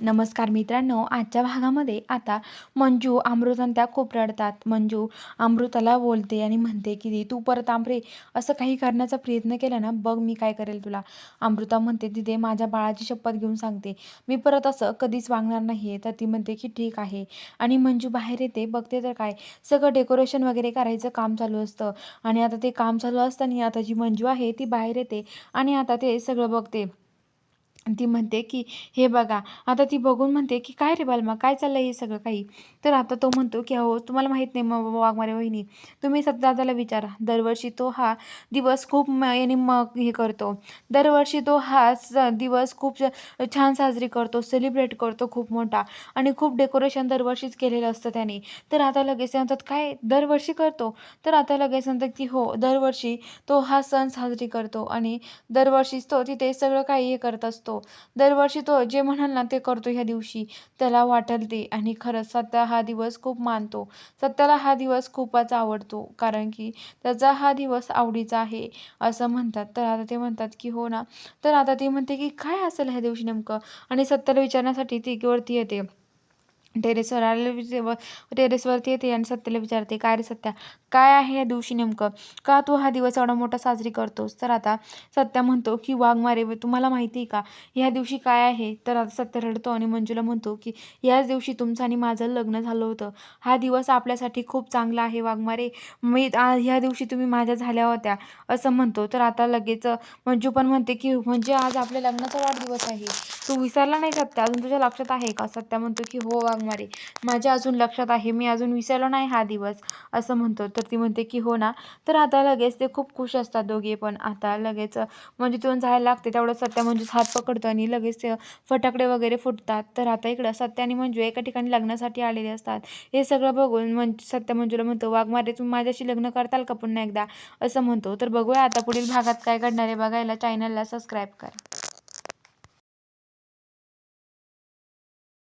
नमस्कार मित्रांनो, आजच्या भागामध्ये आता मंजू अमृत आणि त्या खूप रडतात. मंजू अमृताला बोलते आणि म्हणते की तू परत आमरे असं काही करण्याचा प्रयत्न केला ना, बघ मी काय करेल तुला. अमृता म्हणते तिथे माझ्या बाळाची शपथ घेऊन सांगते, मी परत असं कधीच वागणार नाही. तर ती म्हणते की ठीक आहे. आणि मंजू बाहेर येते, बघते तर काय सगळं डेकोरेशन वगैरे करायचं काम चालू असतं. आणि आता ते काम चालू असताना आता जी मंजू आहे ती बाहेर येते आणि आता ते सगळं बघते. ती म्हणते की हे बघा. आता ती बघून म्हणते की काय रे बालमा, काय चाललंय हे सगळं काही. तर आता तो म्हणतो की अहो तुम्हाला माहित नाही वाघमारे वहिनी, तुम्ही सत्यदादाला विचारा. दरवर्षी तो हा दिवस खूप याने मग हे करतो. दरवर्षी तो हा दिवस खूप छान साजरी करतो, सेलिब्रेट करतो खूप मोठा. आणि खूप डेकोरेशन दरवर्षीच केलेलं असतं त्याने. तर आता लगेच ते म्हणतात काय दरवर्षी करतो. तर आता लगेच म्हणतात की हो, दरवर्षी तो हा सण साजरी करतो आणि दरवर्षीच तो तिथे सगळं काही हे करत असतो. दरवर्षी तो जे म्हणाल ना ते करतो ह्या दिवशी. त्याला वाटेल ते. आणि खरंच सत्या हा दिवस खूप मानतो. सत्याला हा दिवस खूपच आवडतो. कारण की त्याचा हा दिवस आवडीचा आहे असं म्हणतात. तर आता ते म्हणतात की हो ना. तर आता ती म्हणते की काय असेल ह्या दिवशी नेमकं. आणि सत्याला विचारण्यासाठी ती वरती येते. टेरेसवर टेरेसवरती येते आणि सत्याला विचारते, काय रे सत्या, काय आहे या दिवशी नेमकं, का तू हा दिवस एवढा मोठा साजरी करतोस. तर आता सत्या म्हणतो की वाघमारे तुम्हाला माहिती आहे का ह्या दिवशी काय आहे. तर आता सत्या रडतो आणि मंजूला म्हणतो की याच दिवशी तुमचं आणि माझं लग्न झालं होतं. हा दिवस आपल्यासाठी खूप चांगला आहे वाघमारे. ह्या दिवशी तुम्ही माझ्या झाल्या होत्या असं म्हणतो. तर आता लगेच मंजू पण म्हणते की म्हणजे आज आपल्या लग्नाचा वाढदिवस आहे, तू विसरला नाही सत्या, अजून तुझ्या लक्षात आहे का. सत्या म्हणतो की हो वाघमारे, माझ्या अजून लक्षात आहे, मी अजून विसरलो नाही हा दिवस असं म्हणतो. तर ती म्हणते की हो ना. तर आता लगेच ते खूप खुश असतात दोघे पण. आता लगेच म्हणजे तिथून जायला लागते तेवढं सत्या मंजूच हात पकडतो आणि लगेच ते फटाकडे वगैरे फुटतात. तर आता इकडं सत्या आणि मंजू एका ठिकाणी लग्नासाठी आलेले असतात. हे सगळं बघून सत्या मंजूला म्हणतो, वाघमारे तुम्ही माझ्याशी लग्न करताल का पुन्हा एकदा असं म्हणतो. तर बघूया आता पुढील भागात काय घडणार आहे. बघायला चॅनलला सबस्क्राईब करा.